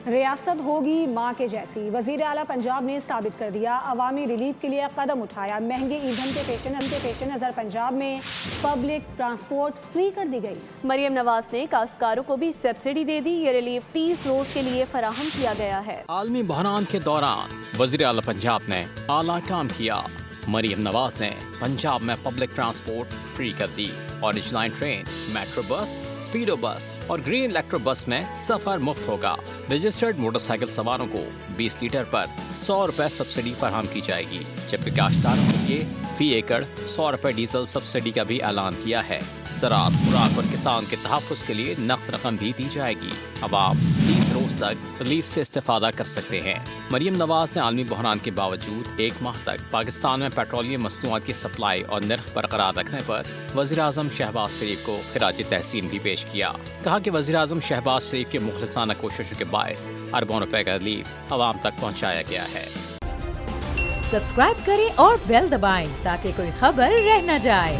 ریاست ہوگی ماں کے جیسی، وزیر اعلیٰ پنجاب نے ثابت کر دیا، عوامی ریلیف کے لیے قدم اٹھایا، مہنگے ایندھن کے پیش نظر پنجاب میں پبلک ٹرانسپورٹ فری کر دی گئی۔ مریم نواز نے کاشتکاروں کو بھی سبسڈی دے دی، یہ ریلیف 30 روز کے لیے فراہم کیا گیا ہے۔ عالمی بحران کے دوران وزیر اعلیٰ پنجاب نے اعلیٰ کام کیا، مریم نواز نے پنجاب میں پبلک ٹرانسپورٹ فری کر دی، orange line train, metro bus, speedo bus اور گرین الیکٹرو بس میں سفر مفت ہوگا۔ رجسٹرڈ موٹر سائیکل سواروں کو 20 لیٹر پر 100 روپے سبسڈی فراہم کی جائے گی، جبکہ کاشتکاروں کے لیے فی ایکڑ 100 روپے ڈیزل سبسڈی کا بھی اعلان کیا ہے۔ زراعت، خوراک اور کسان کے تحفظ کے لیے نقد رقم بھی دی جائے گی۔ عوام 30 روز تک ریلیف سے استفادہ کر سکتے ہیں۔ مریم نواز نے عالمی بحران کے باوجود 1 ماہ تک پاکستان میں پیٹرولیم مصنوعات کی سپلائی اور نرخ برقرار رکھنے پر وزیر اعظم شہباز شریف کو خراج تحسین بھی پیش کیا۔ کہا کہ وزیر اعظم شہباز شریف کے مخلصانہ کوششوں کے باعث اربوں روپے کا ریلیف عوام تک پہنچایا گیا ہے۔ سبسکرائب کریں اور بیل دبائیں تاکہ کوئی خبر رہ نہ جائے۔